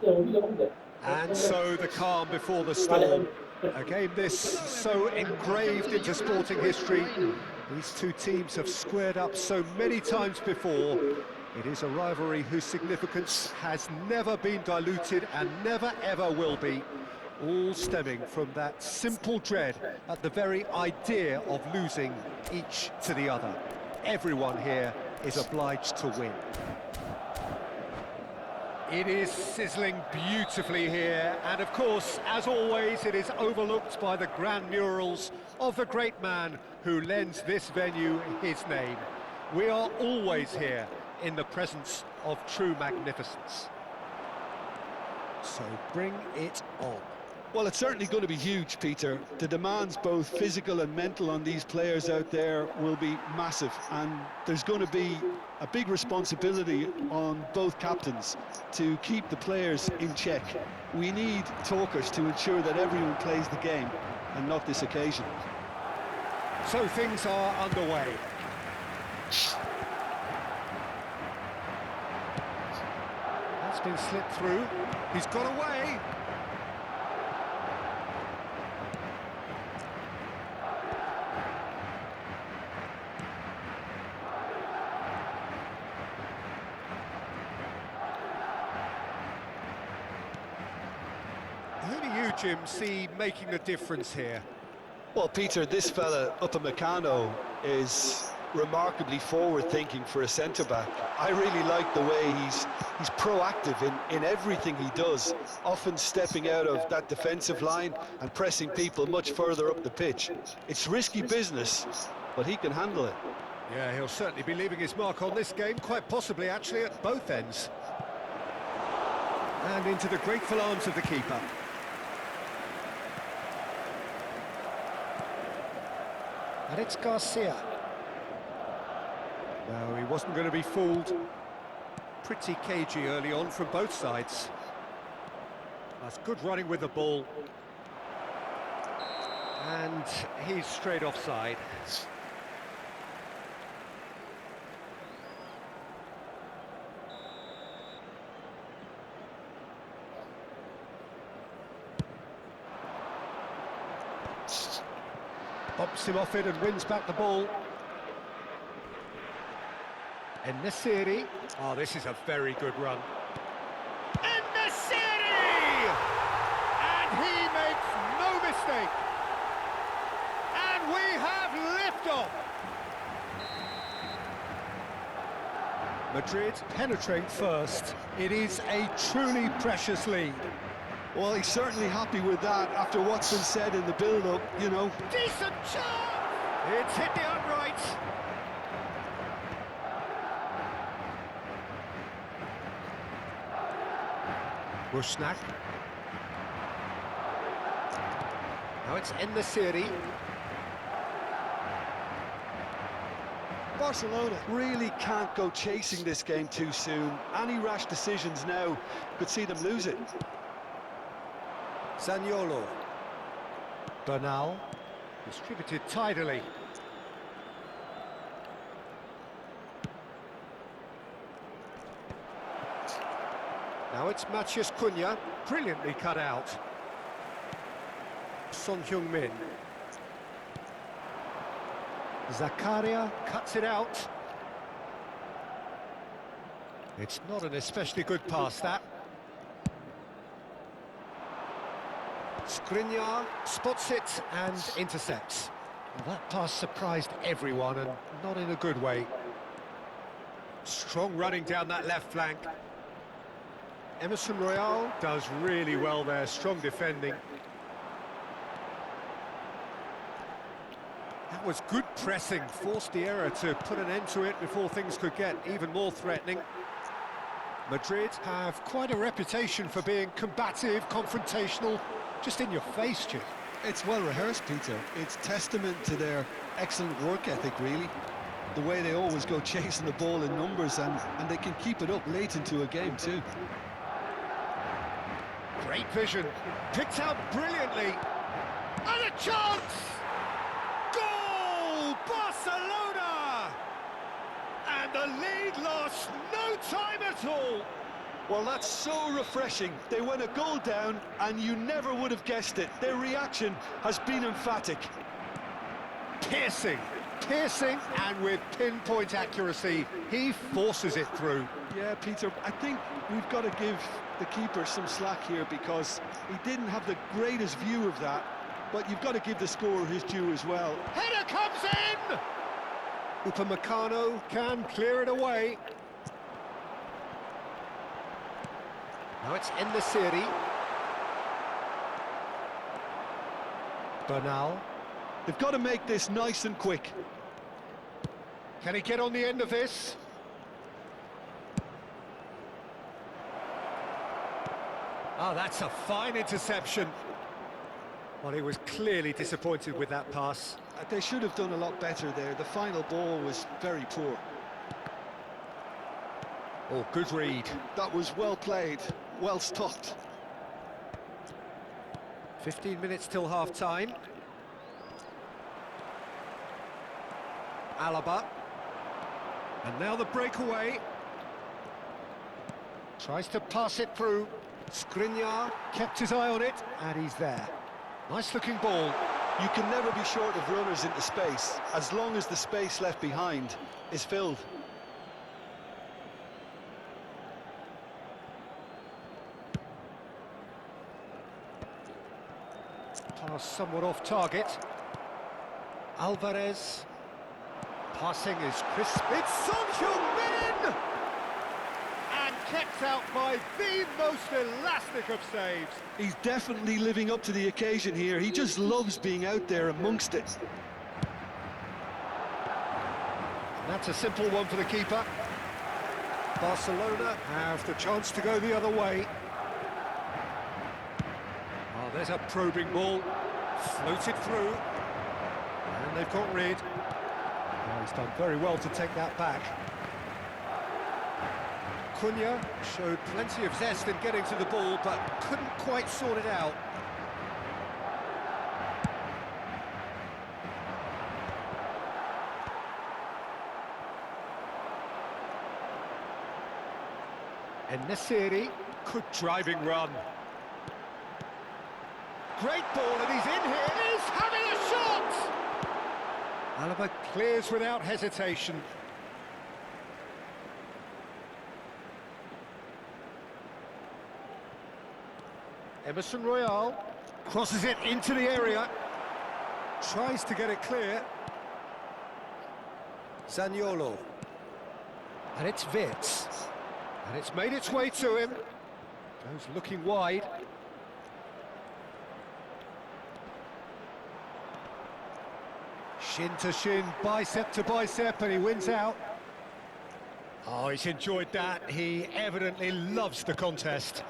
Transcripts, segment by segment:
And so the calm before the storm. A game this so engraved into sporting history. These two teams have squared up so many times before. It is a rivalry whose significance has never been diluted and never ever will be. All stemming from that simple dread at the very idea of losing each to the other. Everyone here is obliged to win. It is sizzling beautifully here, and of course, as always, it is overlooked by the grand murals of the great man who lends this venue his name. We are always here in the presence of true magnificence. So bring it on. Well, it's certainly going to be huge, Peter. The demands, both physical and mental, on these players out there will be massive, and there's going to be a big responsibility on both captains to keep the players in check. We need talkers to ensure that everyone plays the game, and not this occasion. So things are underway. That's been slipped through. He's got away. Who do you, Jim, see making the difference here? Well, Peter, this fella, Upamecano, is remarkably forward-thinking for a centre-back. I really like the way he's proactive in everything he does, often stepping out of that defensive line and pressing people much further up the pitch. It's risky business, but he can handle it. Yeah, he'll certainly be leaving his mark on this game, quite possibly actually at both ends. And into the grateful arms of the keeper. And it's Garcia. No, he wasn't going to be fooled. Pretty cagey early on from both sides. That's good running with the ball. And he's straight offside. Bumps him off it and wins back the ball. En-Nesyri. Oh, this is a very good run. En-Nesyri! And he makes no mistake. And we have liftoff. Madrid penetrate first. It is a truly precious lead. Well, he's certainly happy with that after what's been said in the build-up, you know. Decent chance! It's hit the upright. Rusnak. Now it's En-Nesyri. Barcelona really can't go chasing this game too soon. Any rash decisions now could see them lose it. Zaniolo. Bernal. Distributed tidily. Now it's Matheus Cunha. Brilliantly cut out. Son Heung-min. Zakaria cuts it out. It's not an especially good pass, that. Skriniar spots it and intercepts. Well, that pass surprised everyone, and not in a good way. Strong running down that left flank. Emerson Royal does really well there, strong defending. That was good pressing, forced the error to put an end to it before things could get even more threatening. Madrid have quite a reputation for being combative, confrontational, just in your face, Jim. It's well rehearsed, Peter. It's testament to their excellent work ethic, really. The way they always go chasing the ball in numbers, and they can keep it up late into a game too. Great vision, picked out brilliantly, and a chance! Goal! Barcelona! And the lead lost no time at all. Well, that's so refreshing. They went a goal down, and you never would have guessed it. Their reaction has been emphatic. Piercing, and with pinpoint accuracy, he forces it through. Yeah, Peter, I think we've got to give the keeper some slack here because he didn't have the greatest view of that, but you've got to give the scorer his due as well. Header comes in! Upamecano can clear it away. Now it's En-Nesyri. Bernal. They've got to make this nice and quick. Can he get on the end of this? Oh, that's a fine interception. Well, he was clearly disappointed with that pass. They should have done a lot better there. The final ball was very poor. Oh, good read. That was well played, well stopped. 15 minutes till half-time. Alaba. And now the breakaway. Tries to pass it through. Skriniar kept his eye on it, and he's there. Nice-looking ball. You can never be short of runners into space, as long as the space left behind is filled. Pass somewhat off target. Alvarez. Passing is crisp. It's Son Heung-min! And kept out by the most elastic of saves. He's definitely living up to the occasion here. He just loves being out there amongst it. That's a simple one for the keeper. Barcelona have the chance to go the other way. Oh, there's a probing ball. Floated through. And they've got rid. Oh, he's done very well to take that back. Cunha showed plenty of zest in getting to the ball, but couldn't quite sort it out. En-Nesyri, good driving run. Great ball, and he's in here. He's having a shot! Alaba clears without hesitation. Emerson Royal crosses it into the area. Tries to get it clear. Zaniolo. And it's Wirtz. And it's made its way to him. Goes looking wide. Shin to shin, bicep to bicep, and he wins out. Oh, he's enjoyed that. He evidently loves the contest.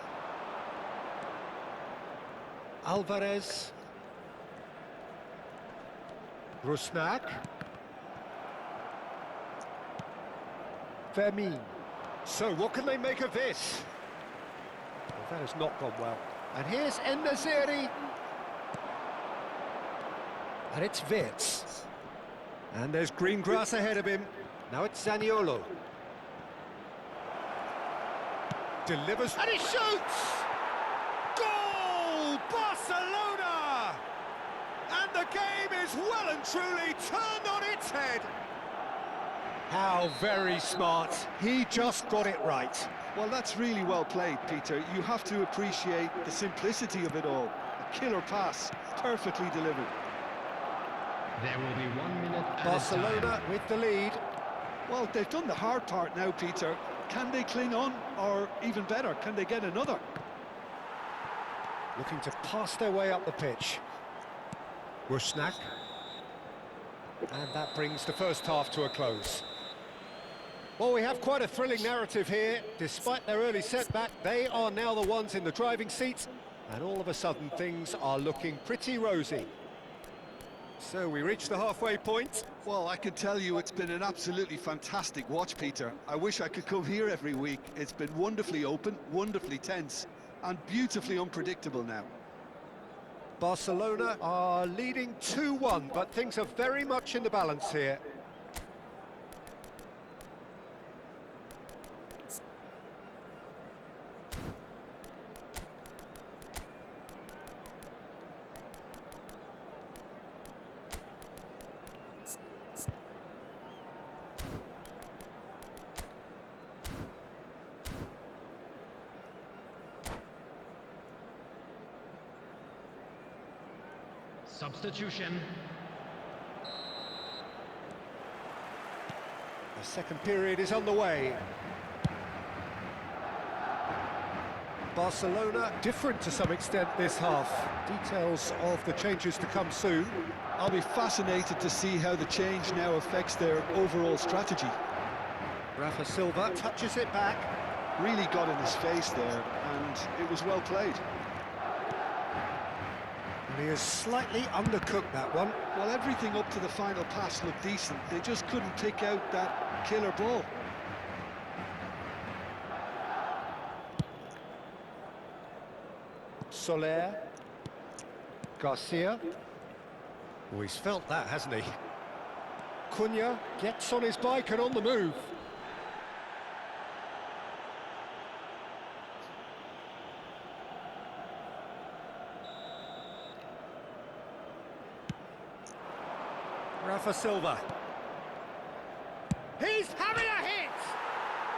Alvarez. Rusnak. Fermin. So, what can they make of this? Well, that has not gone well. And here's En-Nesyri. And it's Wirtz. And there's green grass ahead of him. Now it's Zaniolo. Delivers. And he shoots! Goal! Barcelona! And the game is well and truly turned on its head. How very smart. He just got it right. Well, that's really well played, Peter. You have to appreciate the simplicity of it all. A killer pass, perfectly delivered. There will be 1 minute. Barcelona with the lead. Well, they've done the hard part now, Peter. Can they cling on, or even better, can they get another? Looking to pass their way up the pitch. Rusnak. And that brings the first half to a close. Well, we have quite a thrilling narrative here. Despite their early setback, they are now the ones in the driving seat, and all of a sudden things are looking pretty rosy. So we reach the halfway point. Well, I can tell you it's been an absolutely fantastic watch, Peter. I wish I could come here every week. It's been wonderfully open, wonderfully tense, and beautifully unpredictable now. Barcelona are leading 2-1, but things are very much in the balance here. Substitution. The second period is underway. Barcelona different to some extent this half. Details of the changes to come soon. I'll be fascinated to see how the change now affects their overall strategy. Rafa Silva touches it back. Really got in his face there, and it was well played. And he has slightly undercooked that one. Well, everything up to the final pass looked decent. They just couldn't pick out that killer ball. Soler. Garcia. Oh, he's felt that, hasn't he? Cunha gets on his bike and on the move. Rafa Silva. He's having a hit!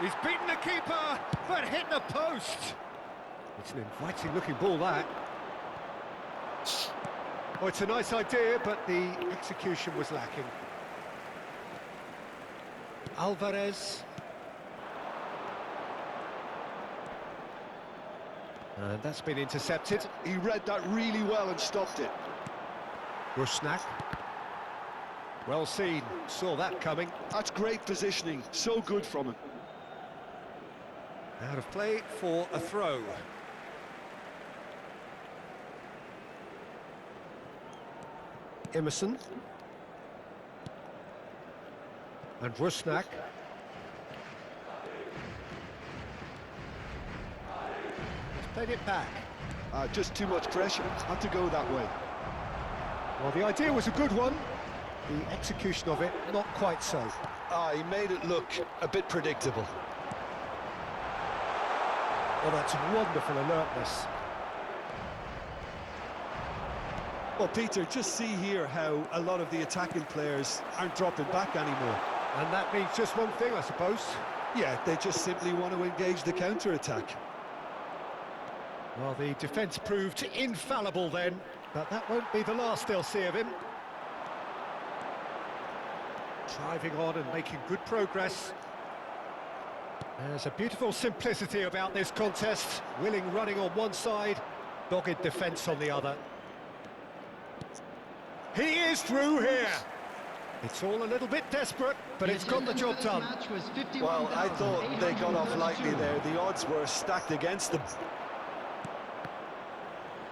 He's beaten the keeper, but hit the post. It's an inviting-looking ball, that. Oh, it's a nice idea, but the execution was lacking. Alvarez. And that's been intercepted. He read that really well and stopped it. Rusnak. Well seen, saw that coming. That's great positioning, so good from him. Out of play for a throw. Emerson. And Rusnak. He's played it back. Just too much pressure, had to go that way. Well, the idea was a good one. The execution of it, not quite so. He made it look a bit predictable. Well, that's wonderful alertness. Well, Peter, just see here how a lot of the attacking players aren't dropping back anymore. And that means just one thing, I suppose. Yeah, they just simply want to engage the counter-attack. Well, the defence proved infallible then, but that won't be the last they'll see of him. Driving on and making good progress. There's a beautiful simplicity about this contest. Willing running on one side, dogged defence on the other. He is through here. It's all a little bit desperate, but it's got the job done. Well, I thought they got off lightly there. The odds were stacked against them.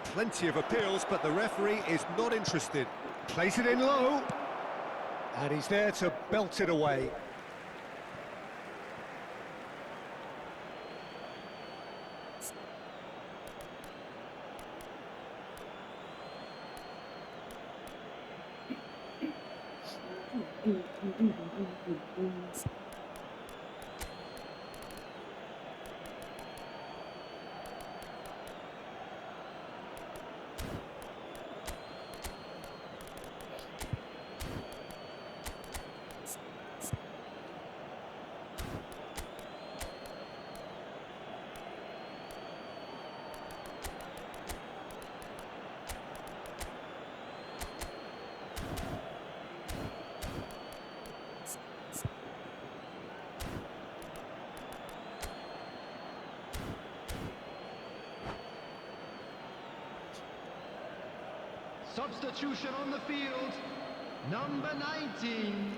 Plenty of appeals, but the referee is not interested. Plays it in low. And he's there to belt it away. Substitution on the field, number 19,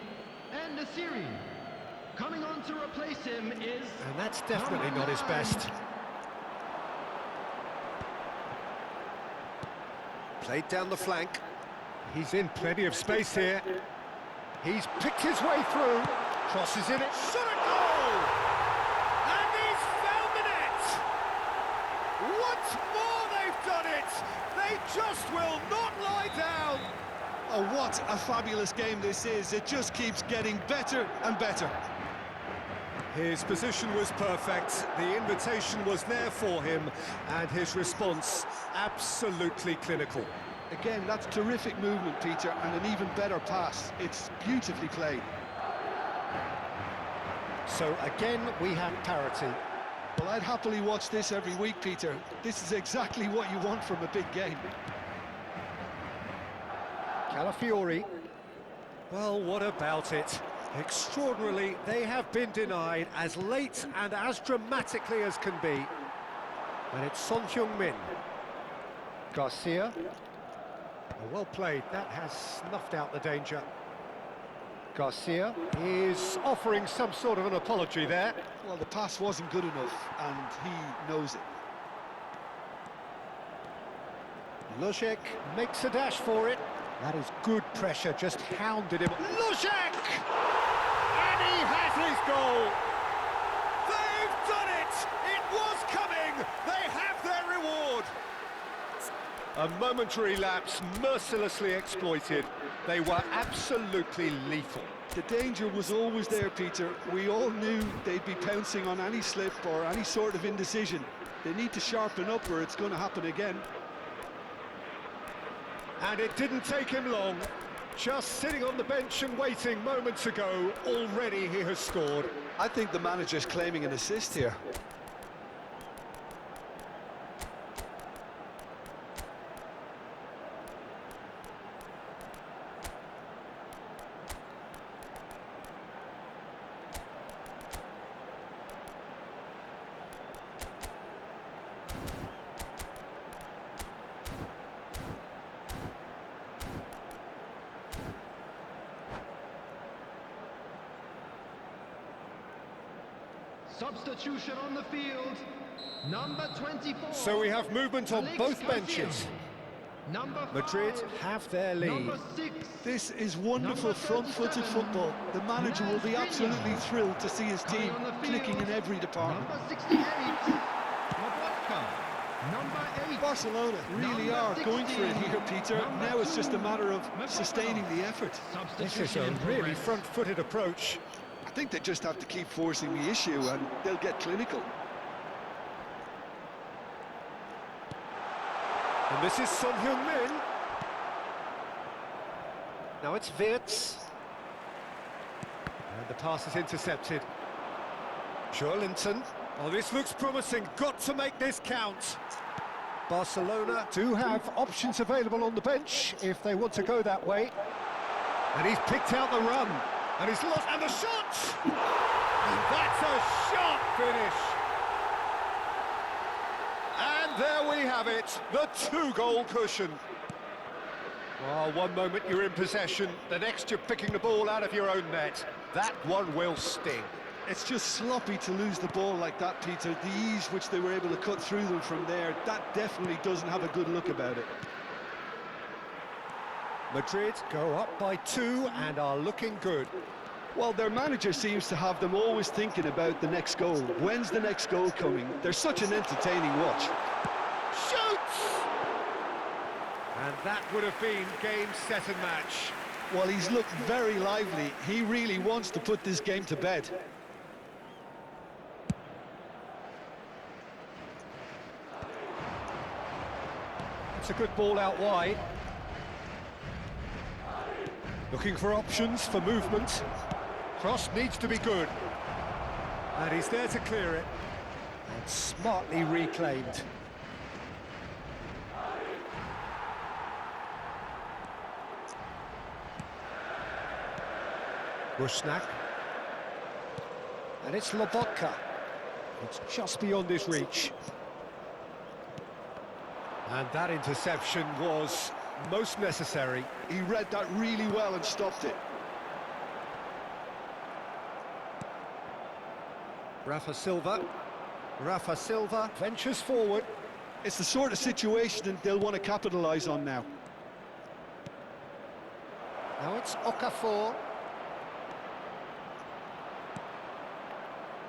and the series. Coming on to replace him is... And that's definitely not his best. Played down the flank. He's in plenty of space here. He's picked his way through. Crosses in it. Shot a goal! And he's found the net! Once more they've done it! They just will not lie down! Oh, what a fabulous game this is. It just keeps getting better and better. His position was perfect, the invitation was there for him, and his response absolutely clinical. Again, that's terrific movement, Peter, and an even better pass. It's beautifully played. So again, we have parity. Well, I'd happily watch this every week, Peter. This is exactly what you want from a big game. Calafiori. Well, what about it? Extraordinarily, they have been denied as late and as dramatically as can be. And it's Son Heung-min. Garcia. Oh, well played, that has snuffed out the danger. Garcia is offering some sort of an apology there. Well, the pass wasn't good enough, and he knows it. Luzek makes a dash for it. That is good pressure, just hounded him. Luzek! And he has his goal! They've done it! It was coming! They have their reward! A momentary lapse, mercilessly exploited. They were absolutely lethal. The danger was always there, Peter. We all knew they'd be pouncing on any slip or any sort of indecision. They need to sharpen up or it's going to happen again. And it didn't take him long. Just sitting on the bench and waiting moments ago, already he has scored. I think the manager's claiming an assist here. Substitution on the field, number 24. So we have movement on both Garcia. benches. Number 5. Madrid have their lead. Number 6. This is wonderful Number front-footed 37. football. The manager will be absolutely thrilled to see his team Coming on the clicking in field, every department. Number 68. Lobotka. Number 8. Barcelona really Number are going for it 16. here, Peter. Number Now it's just a 2. matter of Lobotka. sustaining the effort. This is Substitution a in really progress. front-footed approach. I think they just have to keep forcing the issue and they'll get clinical. And this is Son Heung-min. Now it's Wirtz. And the pass is intercepted. Joelinton. Oh, this looks promising. Got to make this count. Barcelona do have options available on the bench if they want to go that way. And he's picked out the run. And he's lost. And the shot! And that's a sharp finish. And there we have it, the 2-goal cushion. Well, one moment you're in possession, the next you're picking the ball out of your own net. That one will sting. It's just sloppy to lose the ball like that, Peter. The ease which they were able to cut through them from there, that definitely doesn't have a good look about it. Madrid go up by 2 and are looking good. Well, their manager seems to have them always thinking about the next goal. When's the next goal coming? They're such an entertaining watch. Shoots! And that would have been game, set and match. Well, he's looked very lively. He really wants to put this game to bed. It's a good ball out wide. Looking for options for movement. Cross needs to be good. And he's there to clear it. And smartly reclaimed. Rusnak. And it's Lobotka. It's just beyond his reach. And that interception was most necessary. He read that really well and stopped it. Rafa Silva ventures forward. It's the sort of situation that they'll want to capitalise on now. Now it's Okafor.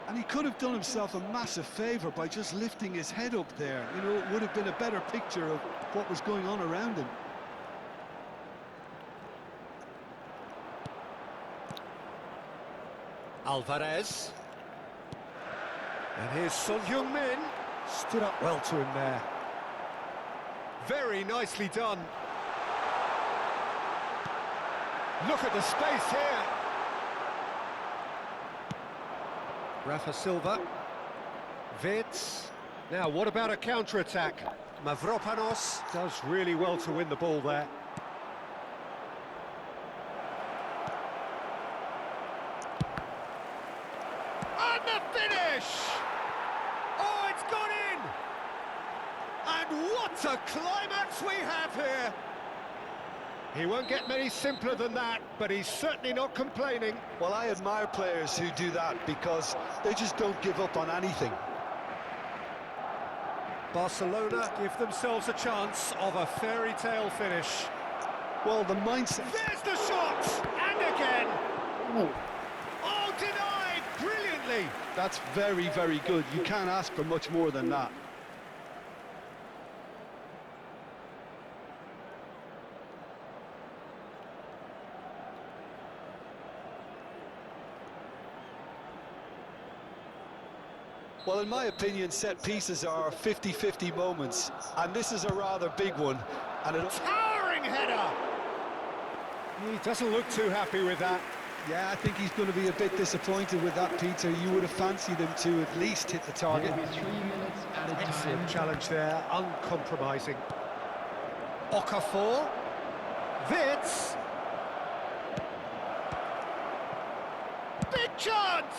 And he could have done himself a massive favour by just lifting his head up there. You know, it would have been a better picture of what was going on around him. Alvarez. And here's Son Heung-min. Stood up well to him there. Very nicely done. Look at the space here. Rafa Silva. Wirtz. Now, what about a counter-attack? Mavropanos does really well to win the ball there. What a climax we have here! He won't get many simpler than that, but he's certainly not complaining. Well, I admire players who do that because they just don't give up on anything. Barcelona give themselves a chance of a fairy tale finish. Well, the mindset... There's the shot! And again! Oh, denied! Brilliantly! That's very, very good. You can't ask for much more than that. Well, in my opinion, set pieces are 50-50 moments, and this is a rather big one. And towering header! He doesn't look too happy with that. Yeah, I think he's going to be a bit disappointed with that, Peter. You would have fancied him to at least hit the target. Maybe 3 minutes at a Excellent time. challenge there, uncompromising. Okafor. Wits. Big chance!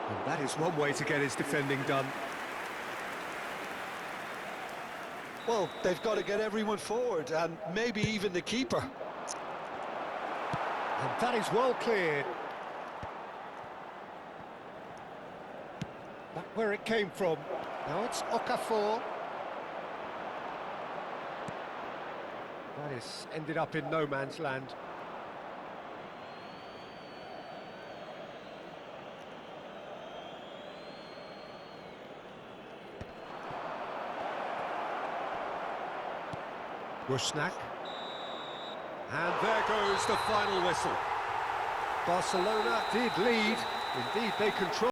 And that is one way to get his defending done. Well, they've got to get everyone forward, and maybe even the keeper. And that is well cleared. Back where it came from. Now it's Okafor. That is ended up in no man's land. Rusnak. And there goes the final whistle. Barcelona did lead. Indeed, they controlled.